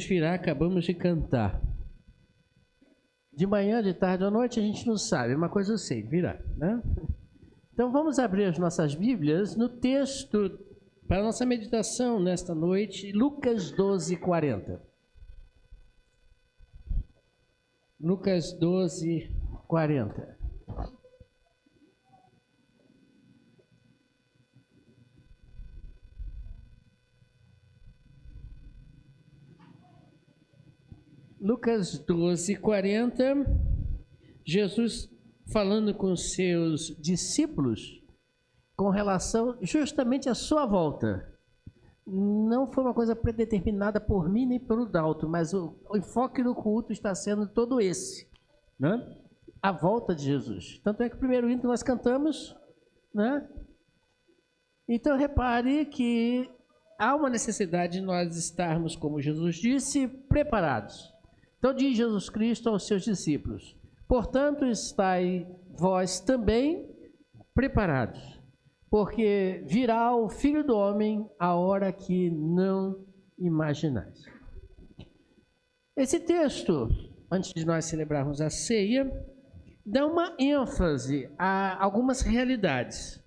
virá, acabamos de cantar. De manhã, de tarde ou à noite, a gente não sabe. Uma coisa eu sei, virá, né? Então vamos abrir as nossas Bíblias no texto para a nossa meditação nesta noite, Lucas 12, 40. Lucas 12, 40. Lucas 12, 40, Jesus falando com seus discípulos com relação justamente à sua volta. Não foi uma coisa predeterminada por mim nem pelo Dalton, mas o enfoque do culto está sendo todo esse, né? A volta de Jesus. Tanto é que o primeiro hino que nós cantamos, né? Então repare que há uma necessidade de nós estarmos, como Jesus disse, preparados. Então diz Jesus Cristo aos seus discípulos: portanto, estai vós também preparados, porque virá o Filho do Homem a hora que não imaginais. Esse texto, antes de nós celebrarmos a ceia, dá uma ênfase a algumas realidades.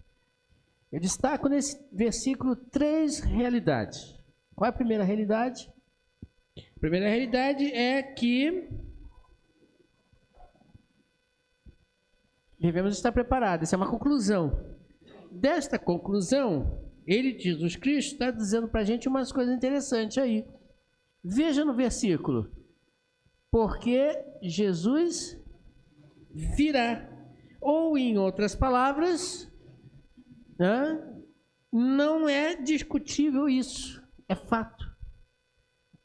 Eu destaco nesse versículo 3 realidades. Qual é a primeira realidade? A primeira realidade é que devemos estar preparados. Essa é uma conclusão. Desta conclusão, ele, Jesus Cristo, está dizendo para a gente umas coisas interessantes aí. Veja no versículo: porque Jesus virá. Ou, em outras palavras, né, não é discutível isso, é fato.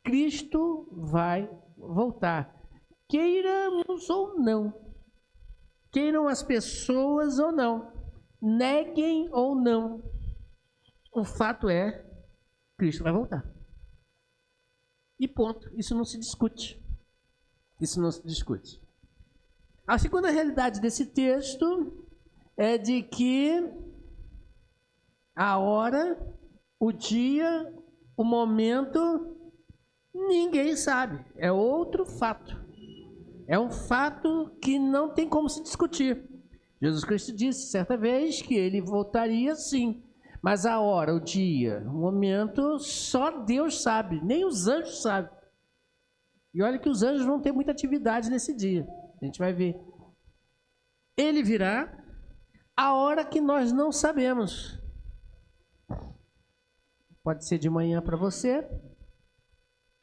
Cristo vai voltar, queiramos ou não, queiram as pessoas ou não, neguem ou não, o fato é, Cristo vai voltar. E ponto, isso não se discute. Isso não se discute. A segunda realidade desse texto é de que a hora, o dia, o momento, ninguém sabe. É outro fato. É um fato que não tem como se discutir. Jesus Cristo disse certa vez que ele voltaria sim, mas a hora, o dia, o momento, só Deus sabe, nem os anjos sabem. E olha que os anjos vão ter muita atividade nesse dia, a gente vai ver. Ele virá a hora que nós não sabemos. Pode ser de manhã para você,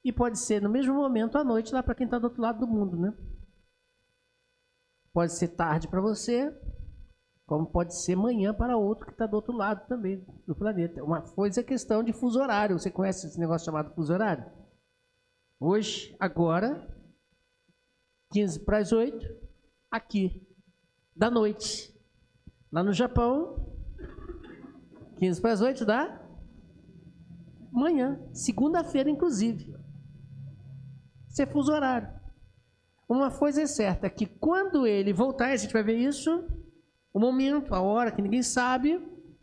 e pode ser no mesmo momento à noite lá para quem está do outro lado do mundo, né? Pode ser tarde para você, como pode ser manhã para outro que está do outro lado também do planeta. Uma coisa é questão de fuso horário. Você conhece esse negócio chamado fuso horário? Hoje, agora, 15 para as 8, aqui, da noite. Lá no Japão, 15 para as 8 da manhã, segunda-feira, inclusive. Isso é fuso horário. Uma coisa é certa, que quando ele voltar, a gente vai ver isso, o momento, a hora que ninguém sabe,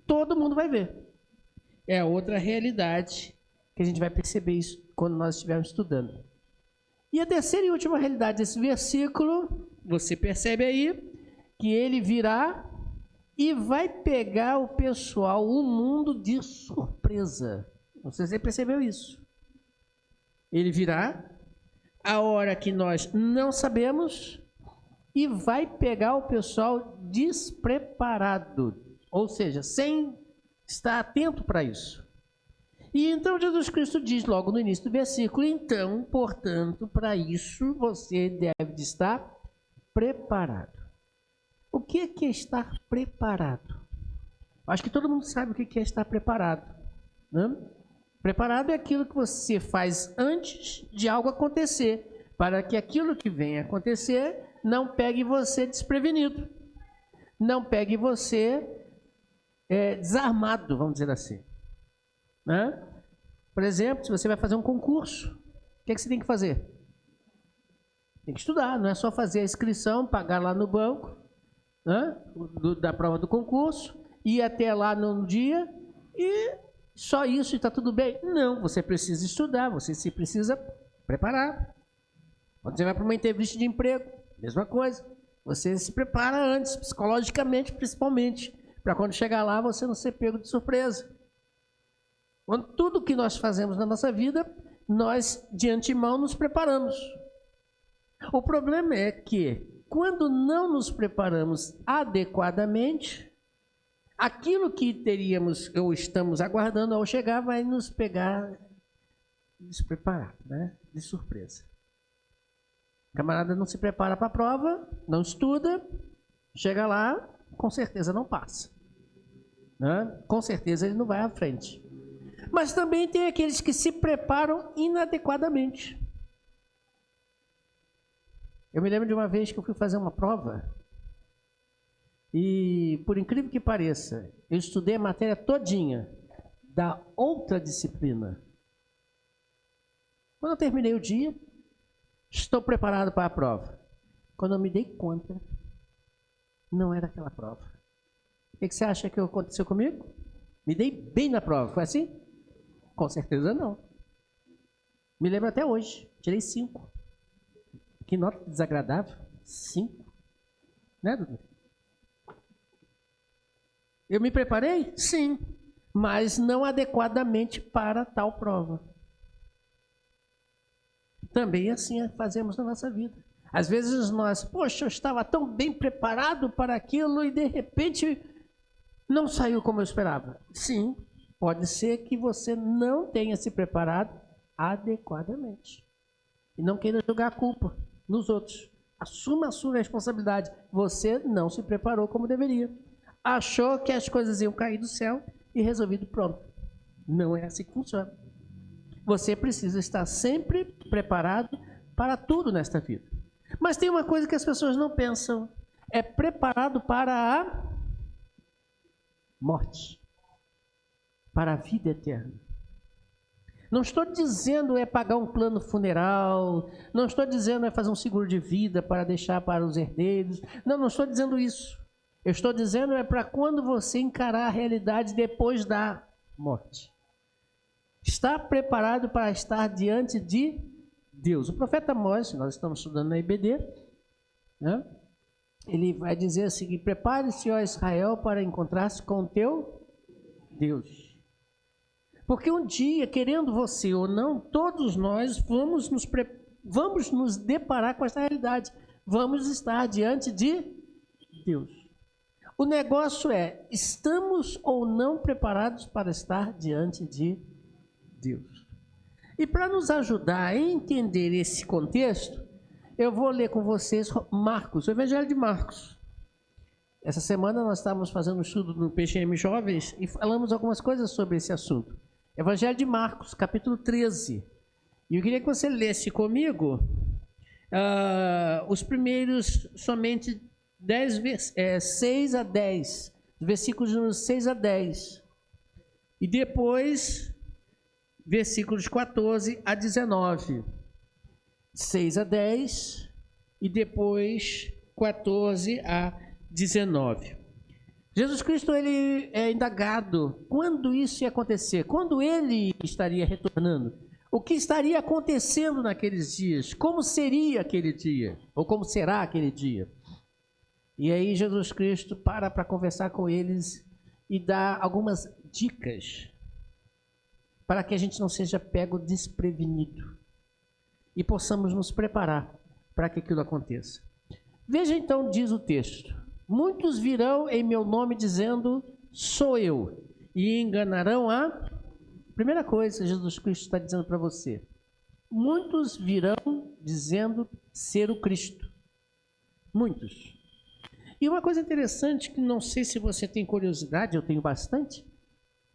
todo mundo vai ver. É outra realidade que a gente vai perceber isso quando nós estivermos estudando. E a terceira e última realidade desse versículo, você percebe aí, que ele virá e vai pegar o pessoal, o mundo de surpresa. Você percebeu isso? Ele virá a hora que nós não sabemos e vai pegar o pessoal despreparado, ou seja, sem estar atento para isso. E então Jesus Cristo diz logo no início do versículo: então, portanto, para isso você deve de estar preparado. O que é estar preparado? Acho que todo mundo sabe o que é estar preparado, né? Preparado é aquilo que você faz antes de algo acontecer, para que aquilo que vem acontecer não pegue você desprevenido, não pegue você desarmado, vamos dizer assim, né? Por exemplo, se você vai fazer um concurso, o que você tem que fazer? Tem que estudar, não é só fazer a inscrição, pagar lá no banco, né, da prova do concurso, ir até lá no dia e só isso e está tudo bem. Não, você precisa estudar, você se precisa preparar. Quando você vai para uma entrevista de emprego, mesma coisa. Você se prepara antes, psicologicamente, principalmente, para quando chegar lá você não ser pego de surpresa. Quando tudo que nós fazemos na nossa vida, nós de antemão nos preparamos. O problema é que, quando não nos preparamos adequadamente, aquilo que teríamos ou estamos aguardando ao chegar vai nos pegar despreparado, né? De surpresa. O camarada não se prepara para a prova, não estuda, chega lá, com certeza não passa. Né? Com certeza ele não vai à frente. Mas também tem aqueles que se preparam inadequadamente. Eu me lembro de uma vez que eu fui fazer uma prova e, por incrível que pareça, eu estudei a matéria todinha da outra disciplina. Quando eu terminei o dia, estou preparado para a prova. Quando eu me dei conta, não era aquela prova. O que você acha que aconteceu comigo? Me dei bem na prova, foi assim? Com certeza não. Me lembro até hoje, tirei 5. Que nota desagradável. 5. Né, Dudu? Eu me preparei? Sim. Mas não adequadamente para tal prova. Também assim fazemos na nossa vida. Às vezes nós, poxa, eu estava tão bem preparado para aquilo e de repente não saiu como eu esperava. Sim, pode ser que você não tenha se preparado adequadamente. E não queira jogar a culpa nos outros. Assuma a sua responsabilidade. Você não se preparou como deveria. Achou que as coisas iam cair do céu e resolvido, pronto. Não é assim que funciona. Você precisa estar sempre preparado para tudo nesta vida. Mas tem uma coisa que as pessoas não pensam. É preparado para a morte. Para a vida eterna. Não estou dizendo é pagar um plano funeral, não estou dizendo é fazer um seguro de vida para deixar para os herdeiros. Não estou dizendo isso. Eu estou dizendo é para quando você encarar a realidade depois da morte. Está preparado para estar diante de Deus. O profeta Amós, nós estamos estudando na IBD, né? Ele vai dizer assim: prepare-se, ó Israel, para encontrar-se com o teu Deus. Porque um dia, querendo você ou não, todos nós vamos nos deparar com essa realidade. Vamos estar diante de Deus. O negócio é, estamos ou não preparados para estar diante de Deus? E para nos ajudar a entender esse contexto, eu vou ler com vocês Marcos, o Evangelho de Marcos. Essa semana nós estávamos fazendo um estudo no PGM Jovens e falamos algumas coisas sobre esse assunto. Evangelho de Marcos, capítulo 13. E eu queria que você lesse comigo os primeiros somente 6 a 10. Versículos 6 a 10. E depois, versículos 14 a 19. 6 a 10 e depois 14 a 19. Jesus Cristo, ele é indagado quando isso ia acontecer, quando ele estaria retornando, o que estaria acontecendo naqueles dias, como seria aquele dia, ou como será aquele dia. E aí Jesus Cristo para conversar com eles e dá algumas dicas para que a gente não seja pego desprevenido e possamos nos preparar para que aquilo aconteça. Veja então, diz o texto: muitos virão em meu nome dizendo, sou eu, e enganarão a... Primeira coisa, Jesus Cristo está dizendo para você: muitos virão dizendo ser o Cristo. Muitos. E uma coisa interessante, que não sei se você tem curiosidade, eu tenho bastante.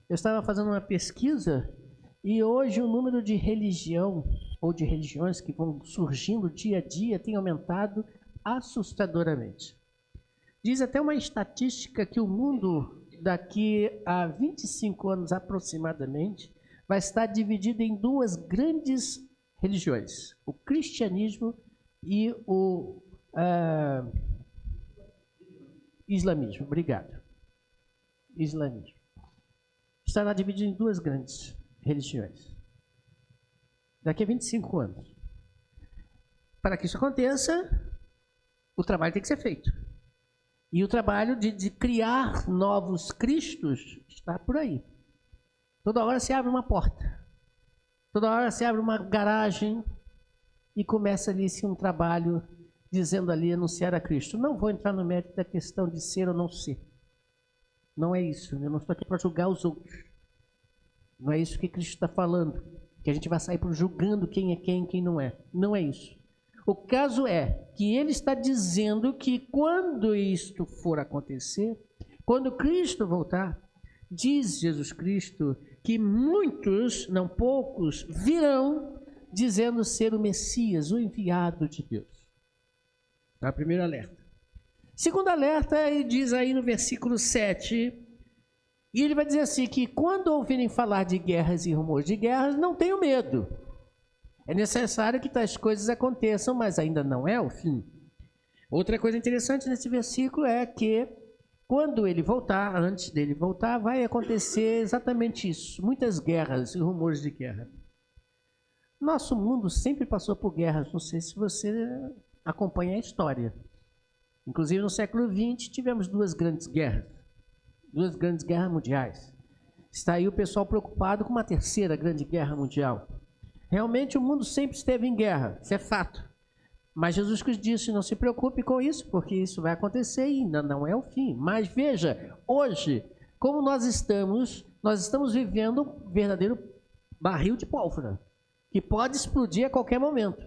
Eu estava fazendo uma pesquisa e hoje o número de religião ou de religiões que vão surgindo dia a dia tem aumentado assustadoramente. Diz até uma estatística que o mundo, daqui a 25 anos aproximadamente, vai estar dividido em duas grandes religiões: o cristianismo e o islamismo. Obrigado. Islamismo. Estará dividido em duas grandes religiões. Daqui a 25 anos. para que isso aconteça, o trabalho tem que ser feito. E o trabalho de criar novos cristos está por aí. Toda hora se abre uma porta. Toda hora se abre uma garagem e começa ali um trabalho dizendo ali, anunciar a Cristo. Não vou entrar no mérito da questão de ser ou não ser. Não é isso. Eu não estou aqui para julgar os outros. Não é isso que Cristo está falando. Que a gente vai sair por julgando quem é quem e quem não é. Não é isso. O caso é que ele está dizendo que quando isto for acontecer, quando Cristo voltar, diz Jesus Cristo que muitos, não poucos, virão dizendo ser o Messias, o enviado de Deus. Tá, primeiro alerta. Segundo alerta, ele diz aí no versículo 7, e ele vai dizer assim, que quando ouvirem falar de guerras e rumores de guerras, não tenham medo. É necessário que tais coisas aconteçam, mas ainda não é o fim. Outra coisa interessante nesse versículo é que quando ele voltar, antes dele voltar, vai acontecer exatamente isso. Muitas guerras e rumores de guerra. Nosso mundo sempre passou por guerras. Não sei se você acompanha a história. Inclusive no século XX tivemos duas grandes guerras mundiais. Está aí o pessoal preocupado com uma terceira grande guerra mundial. Realmente o mundo sempre esteve em guerra, isso é fato. Mas Jesus Cristo disse, não se preocupe com isso, porque isso vai acontecer e ainda não é o fim. Mas veja, hoje, como nós estamos vivendo um verdadeiro barril de pólvora, que pode explodir a qualquer momento.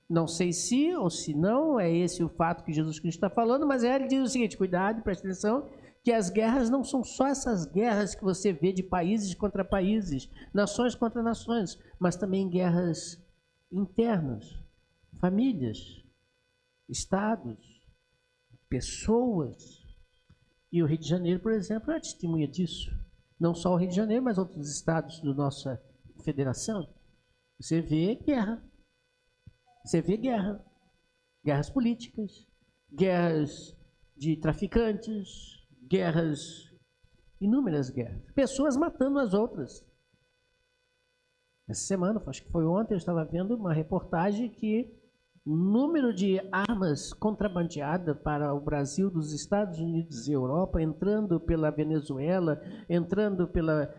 Não sei se ou se não é esse o fato que Jesus Cristo está falando, mas ele diz o seguinte, cuidado, preste atenção, que as guerras não são só essas guerras que você vê de países contra países, nações contra nações, mas também guerras internas, famílias, estados, pessoas. E o Rio de Janeiro, por exemplo, é testemunha disso. Não só o Rio de Janeiro, mas outros estados da nossa federação. Você vê guerra. Você vê guerra. Guerras políticas, guerras de traficantes, guerras, inúmeras guerras. Pessoas matando as outras. Essa semana, acho que foi ontem, eu estava vendo uma reportagem que o número de armas contrabandeadas para o Brasil, dos Estados Unidos e Europa, entrando pela Venezuela, entrando pela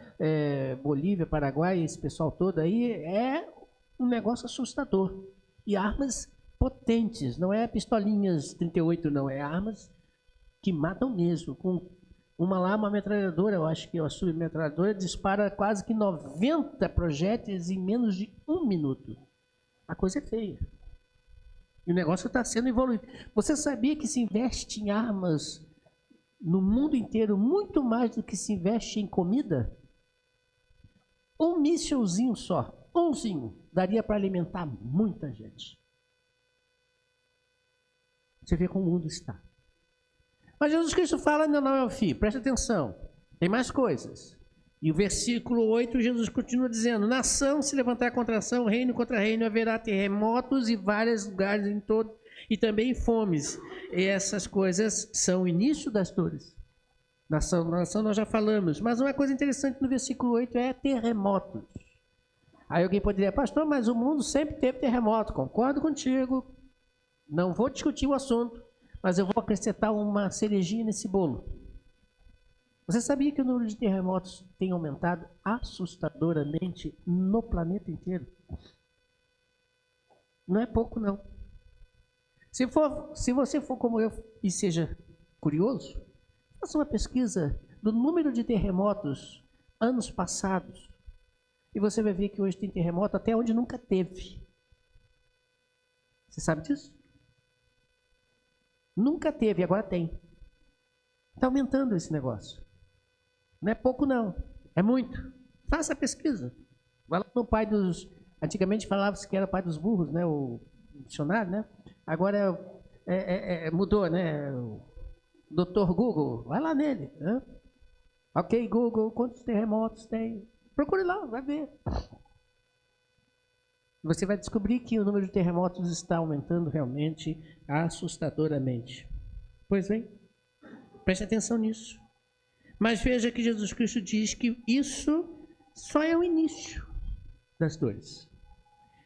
Bolívia, Paraguai, esse pessoal todo aí, é um negócio assustador. E armas potentes, não é pistolinhas 38 não, é armas que matam mesmo. Com uma metralhadora, eu acho que a submetralhadora dispara quase que 90 projéteis em menos de 1 minuto. A coisa é feia. E o negócio está sendo evoluído. Você sabia que se investe em armas no mundo inteiro muito mais do que se investe em comida? Um mísselzinho só, umzinho, daria para alimentar muita gente. Você vê como o mundo está. Mas Jesus Cristo fala, ainda não é o fim, presta atenção, tem mais coisas. E o versículo 8, Jesus continua dizendo, nação se levantar contra nação, reino contra reino, haverá terremotos em vários lugares em todo, e também fomes. E essas coisas são o início das dores. Nação nós já falamos, mas uma coisa interessante no versículo 8 é terremotos. Aí alguém poderia, pastor, mas o mundo sempre teve terremoto, concordo contigo, não vou discutir o assunto, mas eu vou acrescentar uma cerejinha nesse bolo. Você sabia que o número de terremotos tem aumentado assustadoramente no planeta inteiro? Não é pouco, não. Se você for como eu e seja curioso, faça uma pesquisa do número de terremotos anos passados e você vai ver que hoje tem terremoto até onde nunca teve. Você sabe disso? Nunca teve, agora tem. Está aumentando esse negócio. Não é pouco, não. É muito. Faça a pesquisa. Vai lá no pai dos... Antigamente falava-se que era pai dos burros, né? O dicionário, né? Agora mudou, né? O Dr. Google. Vai lá nele. Né? Ok, Google, quantos terremotos tem? Procure lá, vai ver. Você vai descobrir que o número de terremotos está aumentando realmente assustadoramente. Pois bem, preste atenção nisso. Mas veja que Jesus Cristo diz que isso só é o início das dores.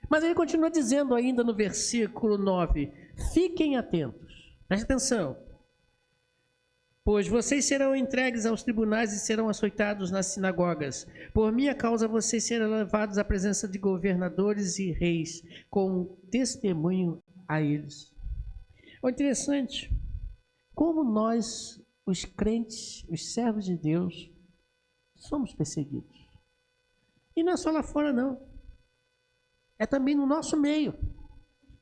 Mas ele continua dizendo ainda no versículo 9: fiquem atentos, preste atenção, pois vocês serão entregues aos tribunais e serão açoitados nas sinagogas. Por minha causa vocês serão levados à presença de governadores e reis, com testemunho a eles. É interessante como nós, os crentes, os servos de Deus, somos perseguidos. E não é só lá fora, não. É também no nosso meio.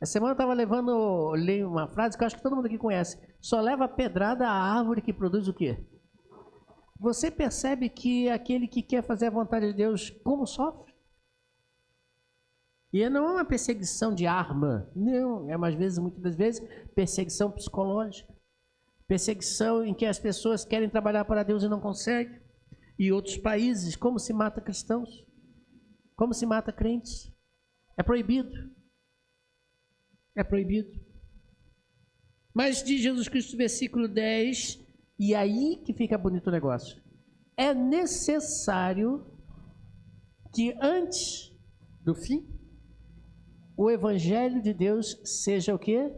Essa semana eu estava li uma frase que eu acho que todo mundo aqui conhece. Só leva pedrada a árvore que produz o quê? Você percebe que aquele que quer fazer a vontade de Deus, como sofre? E não é uma perseguição de arma. Não, é muitas das vezes, perseguição psicológica. Perseguição em que as pessoas querem trabalhar para Deus e não conseguem. E outros países, como se mata cristãos? Como se mata crentes? É proibido. É proibido. Mas diz Jesus Cristo, versículo 10, e aí que fica bonito o negócio. É necessário que antes do fim, o evangelho de Deus seja o quê?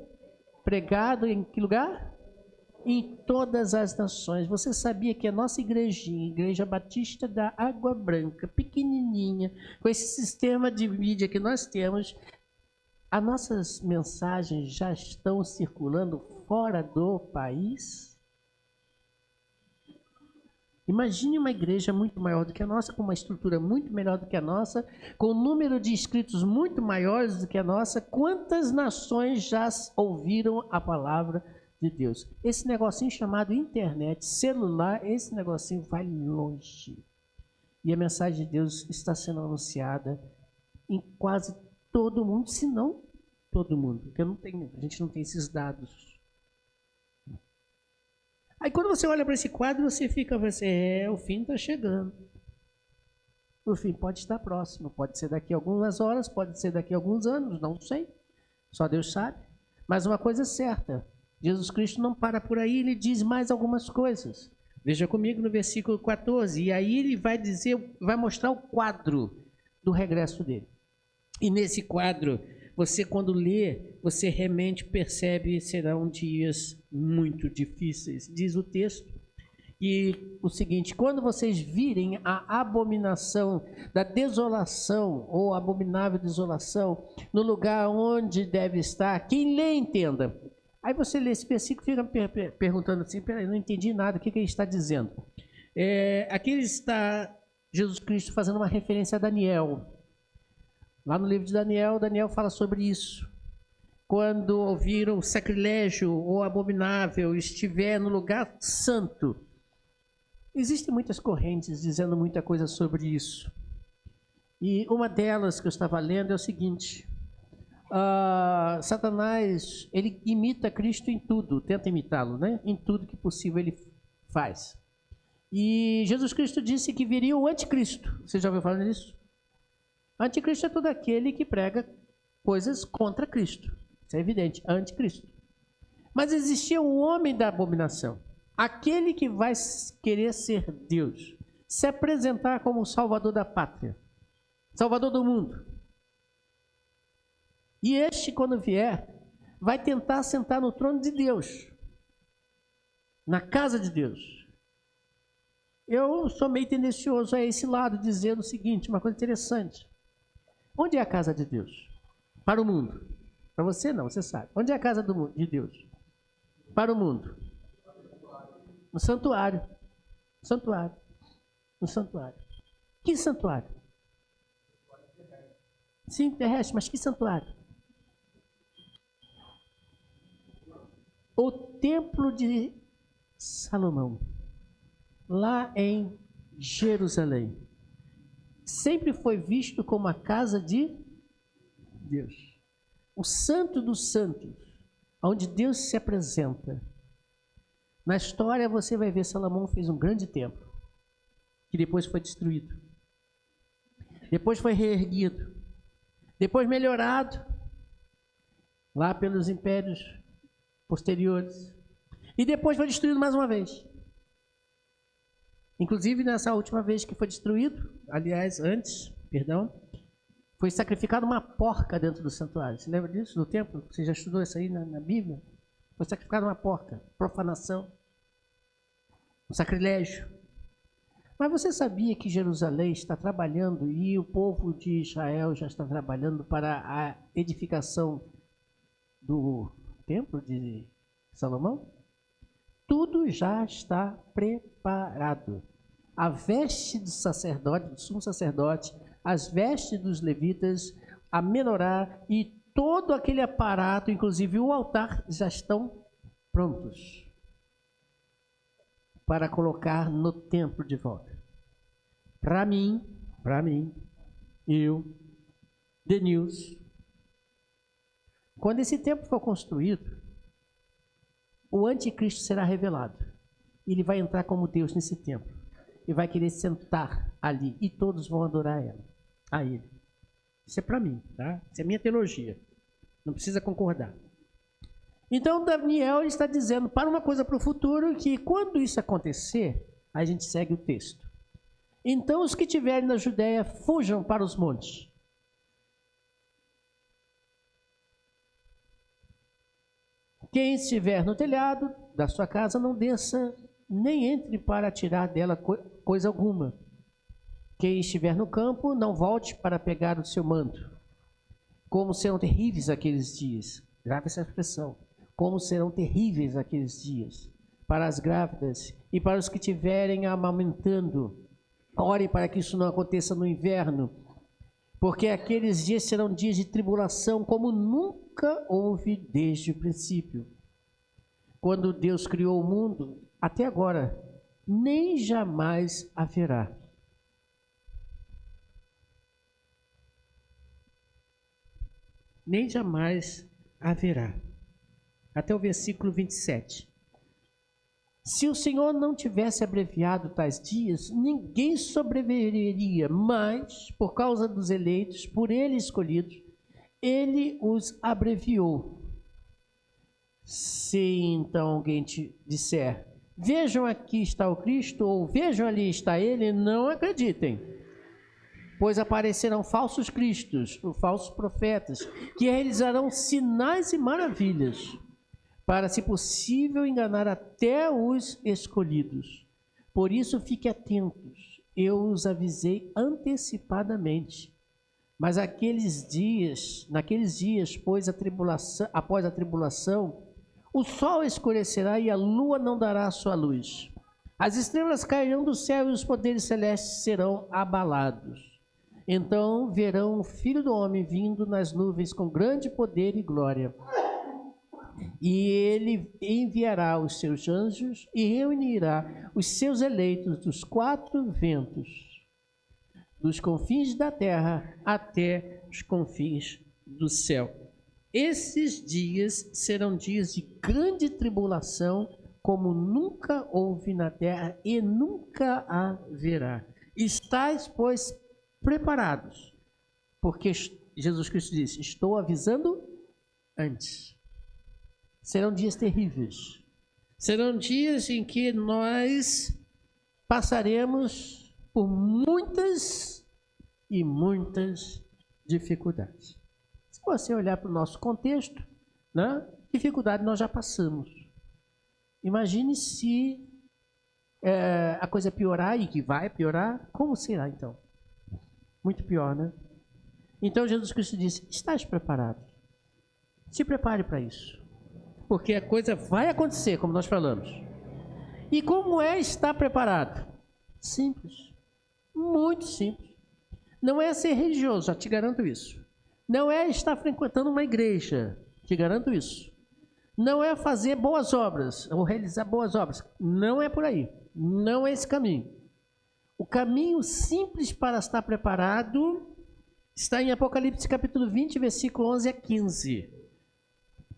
Pregado em que lugar? Em todas as nações. Você sabia que a nossa igrejinha, Igreja Batista da Água Branca, pequenininha, com esse sistema de mídia que nós temos, as nossas mensagens já estão circulando fora do país? Imagine uma igreja muito maior do que a nossa, com uma estrutura muito melhor do que a nossa, com um número de inscritos muito maiores do que a nossa. Quantas nações já ouviram a palavra de Deus? Esse negocinho chamado internet, celular, esse negocinho vai longe. E a mensagem de Deus está sendo anunciada em quase todo mundo, se não todo mundo, porque a gente não tem esses dados. Aí quando você olha para esse quadro, você fica, o fim está chegando. O fim pode estar próximo, pode ser daqui a algumas horas, pode ser daqui a alguns anos, não sei. Só Deus sabe. Mas uma coisa é certa, Jesus Cristo não para por aí, ele diz mais algumas coisas. Veja comigo no versículo 14, e aí ele vai mostrar o quadro do regresso dele. E nesse quadro, você quando lê, você realmente percebe, serão dias muito difíceis. Diz o texto, e o seguinte: quando vocês virem a abominação da desolação, ou abominável desolação, no lugar onde deve estar, quem lê entenda. Aí você lê esse versículo e fica perguntando assim, peraí, não entendi nada, o que ele está dizendo? Aqui está Jesus Cristo fazendo uma referência a Daniel. Lá no livro de Daniel, Daniel fala sobre isso. Quando ouviram o sacrilégio ou abominável estiver no lugar santo. Existem muitas correntes dizendo muita coisa sobre isso. E uma delas que eu estava lendo é o seguinte: Satanás, ele imita Cristo em tudo, tenta imitá-lo, né? Em tudo que possível ele faz. E Jesus Cristo disse que viria o anticristo. Você já ouviu falar nisso? Anticristo é todo aquele que prega coisas contra Cristo. Isso é evidente, anticristo. Mas existia um homem da abominação. Aquele que vai querer ser Deus. Se apresentar como o salvador da pátria. Salvador do mundo. E este, quando vier, vai tentar sentar no trono de Deus. Na casa de Deus. Eu sou meio tendencioso a esse lado, dizendo o seguinte, uma coisa interessante. Onde é a casa de Deus? Para o mundo. Para você não, você sabe. Onde é a casa de Deus? Para o mundo. No santuário. Santuário. No santuário. Que santuário? Sim, terrestre, mas que santuário? O templo de Salomão. Lá em Jerusalém. Sempre foi visto como a casa de Deus. O santo dos santos, onde Deus se apresenta. Na história você vai ver Salomão fez um grande templo, que depois foi destruído. Depois foi reerguido. Depois melhorado, lá pelos impérios posteriores. E depois foi destruído mais uma vez. Inclusive nessa última vez que foi destruído, aliás, antes, perdão, Foi sacrificada uma porca dentro do santuário. Você lembra disso, do templo? Você já estudou isso aí na Bíblia? Foi sacrificada uma porca. Profanação. Um sacrilégio. Mas você sabia que Jerusalém está trabalhando e o povo de Israel já está trabalhando para a edificação do templo de Salomão? Tudo já está preparado. A veste do sacerdote, do sumo sacerdote, as vestes dos levitas, a menorá e todo aquele aparato, inclusive o altar, já estão prontos para colocar no templo de volta. Para mim, eu, Denilson, quando esse templo for construído, o anticristo será revelado. Ele vai entrar como Deus nesse templo e vai querer sentar ali e todos vão adorar a ele. Isso é para mim, tá? Isso é minha teologia. Não precisa concordar. Então Daniel está dizendo para uma coisa para o futuro, que quando isso acontecer, a gente segue o texto. Então os que estiverem na Judéia fujam para os montes. Quem estiver no telhado da sua casa não desça, nem entre para tirar dela coisa alguma. Quem estiver no campo não volte para pegar o seu manto. Como serão terríveis aqueles dias. Grave essa expressão. Como serão terríveis aqueles dias para as grávidas e para os que estiverem amamentando. Orem para que isso não aconteça no inverno, porque aqueles dias serão dias de tribulação como nunca houve desde o princípio. Quando Deus criou o mundo, até agora, nem jamais haverá. Nem jamais haverá. Até o versículo 27. Se o Senhor não tivesse abreviado tais dias, ninguém sobreviveria, mas, por causa dos eleitos, por ele escolhidos, ele os abreviou. Se então alguém te disser, vejam aqui está o Cristo, ou vejam ali está ele, não acreditem. Pois aparecerão falsos cristos, ou falsos profetas, que realizarão sinais e maravilhas, para, se possível, enganar até os escolhidos. Por isso, fiquem atentos. Eu os avisei antecipadamente. Mas naqueles dias, após a tribulação, o sol escurecerá e a lua não dará a sua luz. As estrelas cairão do céu e os poderes celestes serão abalados. Então verão o Filho do Homem vindo nas nuvens com grande poder e glória. E ele enviará os seus anjos e reunirá os seus eleitos dos quatro ventos, dos confins da terra até os confins do céu. Esses dias serão dias de grande tribulação, como nunca houve na terra e nunca haverá. Estais, pois, preparados, porque Jesus Cristo disse, estou avisando antes. Serão dias terríveis. Serão dias em que nós passaremos por muitas e muitas dificuldades. Se você olhar para o nosso contexto, né, dificuldade nós já passamos. Imagine se a coisa piorar, e que vai piorar, como será então? Muito pior, né? Então Jesus Cristo disse, estás preparado? Se prepare para isso. Porque a coisa vai acontecer, como nós falamos. E como é estar preparado? Simples. Muito simples. Não é ser religioso, já te garanto isso. Não é estar frequentando uma igreja, te garanto isso. Não é fazer boas obras, ou realizar boas obras. Não é por aí. Não é esse caminho. O caminho simples para estar preparado está em Apocalipse capítulo 20, versículo 11 a 15.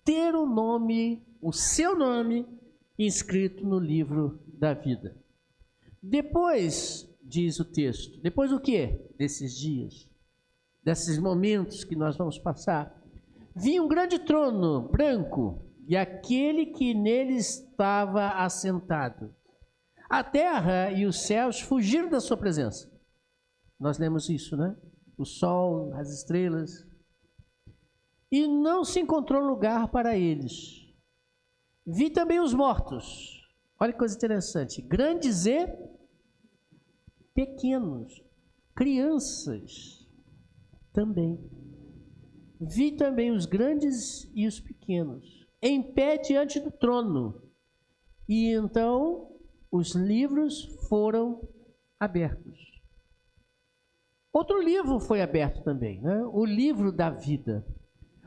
Ter o seu nome inscrito no livro da vida. Depois, diz o texto, depois do quê? Desses dias, desses momentos que nós vamos passar, vi um grande trono branco e aquele que nele estava assentado. A terra e os céus fugiram da sua presença. Nós lemos isso, né? o sol, as estrelas. E não se encontrou lugar para eles. Vi também os mortos. Olha que coisa interessante. Grandes e pequenos. Crianças também. Vi também os grandes e os pequenos, em pé diante do trono. E então os livros foram abertos. Outro livro foi aberto também, né? O livro da vida.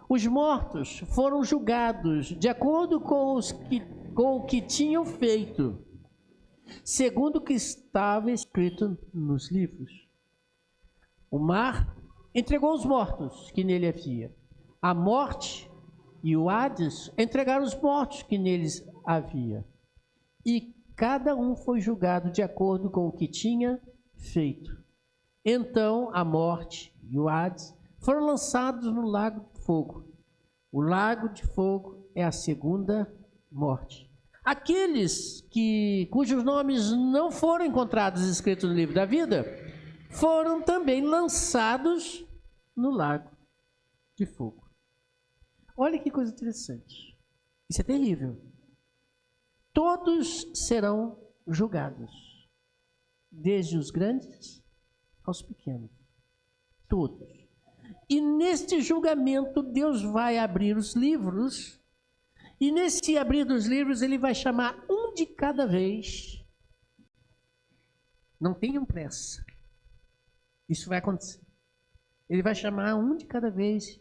Os mortos foram julgados de acordo com o que tinham feito, segundo o que estava escrito nos livros. O mar entregou os mortos que nele havia. A morte e o Hades entregaram os mortos que neles havia. E cada um foi julgado de acordo com o que tinha feito. Então a morte e o Hades foram lançados no lago de fogo. O lago de fogo é a segunda morte. Aqueles cujos nomes não foram encontrados escritos no livro da vida foram também lançados no lago de fogo. Olha que coisa interessante. Isso é terrível. Todos serão julgados, desde os grandes aos pequenos. Todos. E neste julgamento, Deus vai abrir os livros, e nesse abrir dos livros, Ele vai chamar um de cada vez. Não tenham pressa. Isso vai acontecer. Ele vai chamar um de cada vez.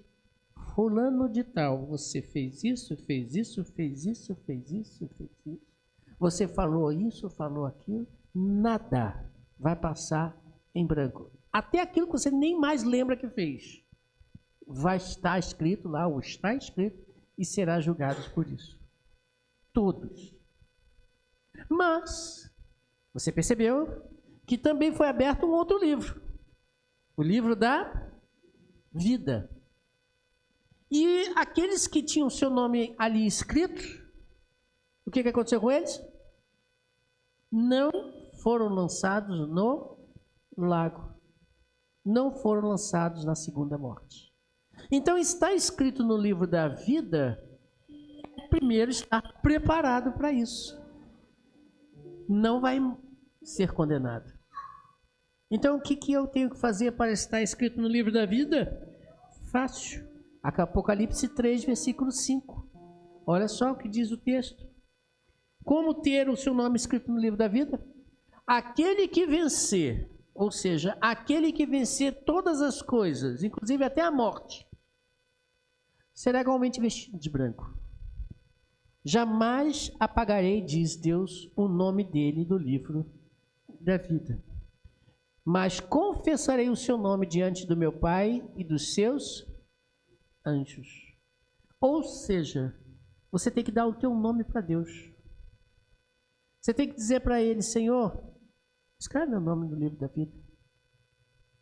Fulano de tal, você fez isso, fez isso, fez isso, fez isso, fez isso. Você falou isso, falou aquilo. Nada vai passar em branco. Até aquilo que você nem mais lembra que fez. Vai estar escrito lá, ou está escrito, e será julgados por isso. Todos. Mas, você percebeu que também foi aberto um outro livro. O livro da vida. E aqueles que tinham seu nome ali escrito, o que aconteceu com eles? Não foram lançados no lago. Não foram lançados na segunda morte. Então está escrito no livro da vida, primeiro está preparado para isso. Não vai ser condenado. Então o que eu tenho que fazer para estar escrito no livro da vida? Fácil. Apocalipse 3, versículo 5. Olha só o que diz o texto. Como ter o seu nome escrito no livro da vida? Aquele que vencer, ou seja, aquele que vencer todas as coisas, inclusive até a morte, será igualmente vestido de branco. Jamais apagarei, diz Deus, o nome dele do livro da vida. Mas confessarei o seu nome diante do meu Pai e dos seus anjos. Ou seja, você tem que dar o teu nome para Deus. Você tem que dizer para Ele: Senhor, escreve meu nome no livro da vida.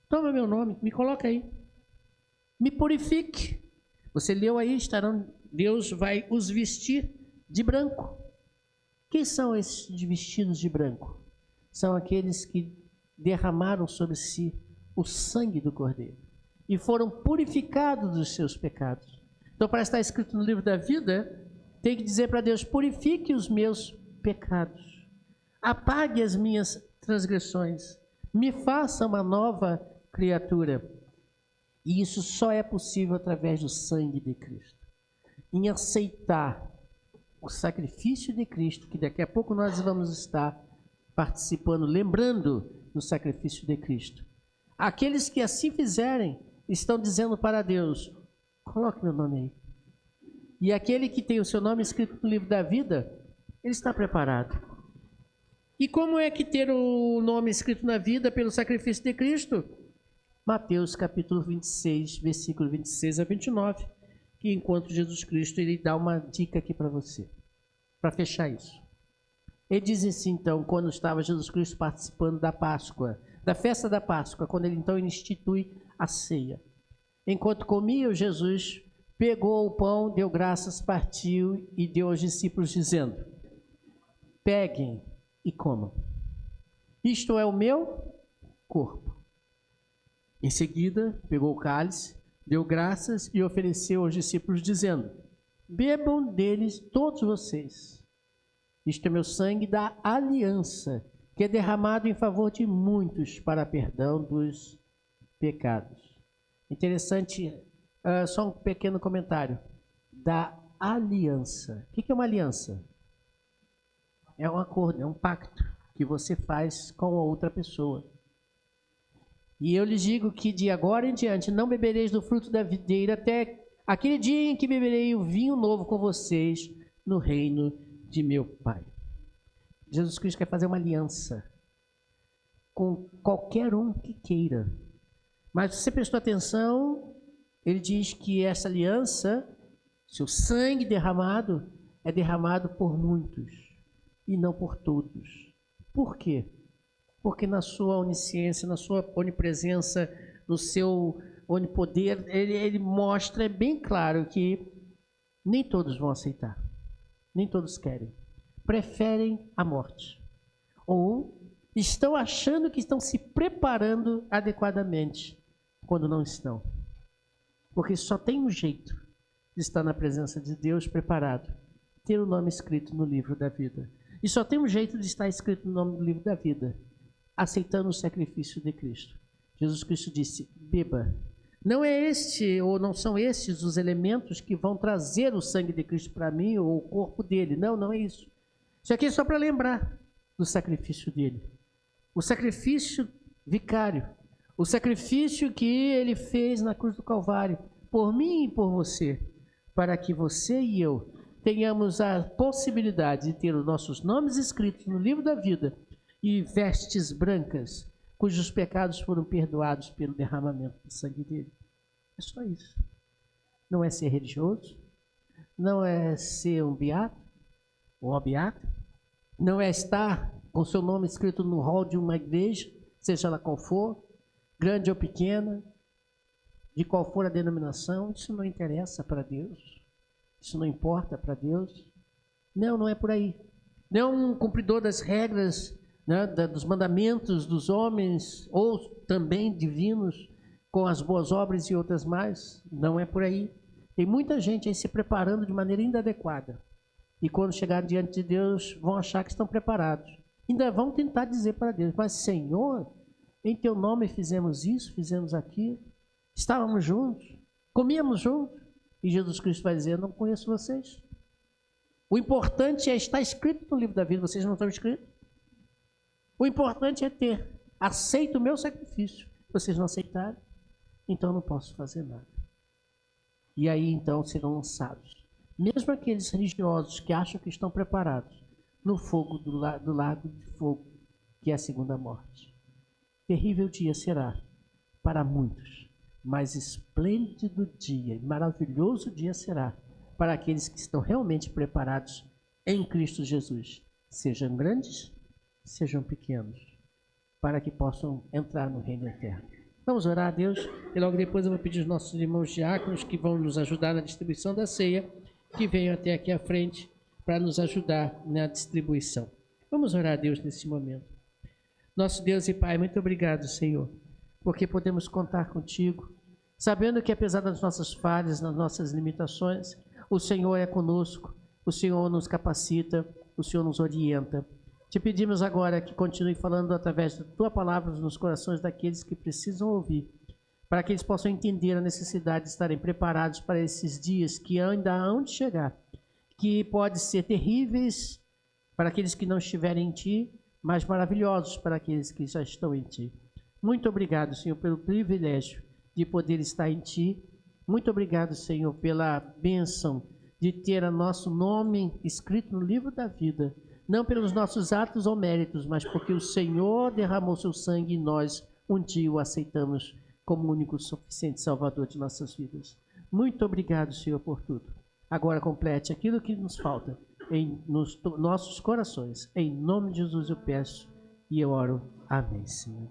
Toma meu nome, me coloca aí. Me purifique. Você leu aí, Deus vai os vestir de branco. Quem são esses vestidos de branco? São aqueles que derramaram sobre si o sangue do Cordeiro e foram purificados dos seus pecados. Então, para estar escrito no livro da vida, tem que dizer para Deus: purifique os meus pecados, apague as minhas transgressões, me faça uma nova criatura. E isso só é possível através do sangue de Cristo. Em aceitar o sacrifício de Cristo, que daqui a pouco nós vamos estar participando, lembrando do sacrifício de Cristo. Aqueles que assim fizerem, estão dizendo para Deus: coloque meu nome aí. E aquele que tem o seu nome escrito no livro da vida, ele está preparado. E como é que ter o nome escrito na vida pelo sacrifício de Cristo? Mateus capítulo 26, versículo 26 a 29, que enquanto Jesus Cristo, ele dá uma dica aqui para você, para fechar isso. Ele diz assim, então, quando estava Jesus Cristo participando da Páscoa, da festa da Páscoa, quando ele então institui a ceia. Enquanto comia, Jesus pegou o pão, deu graças, partiu e deu aos discípulos, dizendo: peguem e comam. Isto é o meu corpo. Em seguida, pegou o cálice, deu graças e ofereceu aos discípulos, dizendo: bebam deles todos vocês. Isto é meu sangue da aliança, que é derramado em favor de muitos para perdão dos pecados. Interessante, só um pequeno comentário. Da aliança. O que é uma aliança? É um acordo, é um pacto que você faz com a outra pessoa. E eu lhes digo que de agora em diante não bebereis do fruto da videira até aquele dia em que beberei o vinho novo com vocês no reino de meu Pai. Jesus Cristo quer fazer uma aliança com qualquer um que queira. Mas se você prestou atenção, ele diz que essa aliança, seu sangue derramado, é derramado por muitos e não por todos. Por quê? Porque na sua onisciência, na sua onipresença, no seu onipoder, ele mostra bem claro que nem todos vão aceitar, nem todos querem, preferem a morte, ou estão achando que estão se preparando adequadamente, quando não estão. Porque só tem um jeito de estar na presença de Deus preparado, ter o nome escrito no livro da vida. E só tem um jeito de estar escrito no nome do livro da vida, aceitando o sacrifício de Cristo. Jesus Cristo disse: beba. Não é este, ou não são estes os elementos que vão trazer o sangue de Cristo para mim, ou o corpo dele. Não, não é isso. Isso aqui é só para lembrar do sacrifício dele. O sacrifício vicário. O sacrifício que ele fez na cruz do Calvário, por mim e por você, para que você e eu tenhamos a possibilidade de ter os nossos nomes escritos no livro da vida e vestes brancas, cujos pecados foram perdoados pelo derramamento do sangue dele. É só isso. Não é ser religioso, não é ser um beato, ou um beato, não é estar com seu nome escrito no hall de uma igreja, seja ela qual for, grande ou pequena, de qual for a denominação. Isso não interessa para Deus, isso não importa para Deus. Não, não é por aí. Não é um cumpridor das regras, né, dos mandamentos dos homens, ou também divinos, com as boas obras e outras mais. Não é por aí. Tem muita gente aí se preparando de maneira inadequada. E quando chegar diante de Deus, vão achar que estão preparados. Ainda vão tentar dizer para Deus: mas Senhor, em teu nome fizemos isso, fizemos aquilo, estávamos juntos, comíamos juntos. E Jesus Cristo vai dizer: eu não conheço vocês. O importante é estar escrito no livro da vida. Vocês não estão escritos? O importante é ter aceito o meu sacrifício. Vocês não aceitaram, então não posso fazer nada. E aí então serão lançados, mesmo aqueles religiosos que acham que estão preparados, no fogo do lago de fogo, que é a segunda morte. Terrível dia será para muitos, mas esplêndido dia e maravilhoso dia será para aqueles que estão realmente preparados em Cristo Jesus, sejam grandes, sejam pequenos, para que possam entrar no reino eterno. Vamos orar a Deus e logo depois eu vou pedir aos nossos irmãos diáconos que vão nos ajudar na distribuição da ceia, que venham até aqui à frente para nos ajudar na distribuição. Vamos orar a Deus nesse momento. Nosso Deus e Pai, muito obrigado, Senhor, porque podemos contar contigo, sabendo que apesar das nossas falhas, das nossas limitações, o Senhor é conosco, o Senhor nos capacita, o Senhor nos orienta. Te pedimos agora que continue falando através da Tua palavra nos corações daqueles que precisam ouvir, para que eles possam entender a necessidade de estarem preparados para esses dias que ainda hão de chegar, que podem ser terríveis para aqueles que não estiverem em Ti, mas maravilhosos para aqueles que já estão em Ti. Muito obrigado, Senhor, pelo privilégio de poder estar em Ti. Muito obrigado, Senhor, pela bênção de ter o nosso nome escrito no livro da vida, não pelos nossos atos ou méritos, mas porque o Senhor derramou seu sangue e nós um dia o aceitamos como o único suficiente Salvador de nossas vidas. Muito obrigado, Senhor, por tudo. Agora complete aquilo que nos falta nos nossos corações. Em nome de Jesus eu peço e eu oro. Amém, Senhor.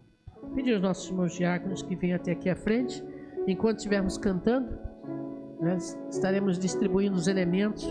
Pedir aos nossos irmãos diáconos que venham até aqui à frente. Enquanto estivermos cantando, nós estaremos distribuindo os elementos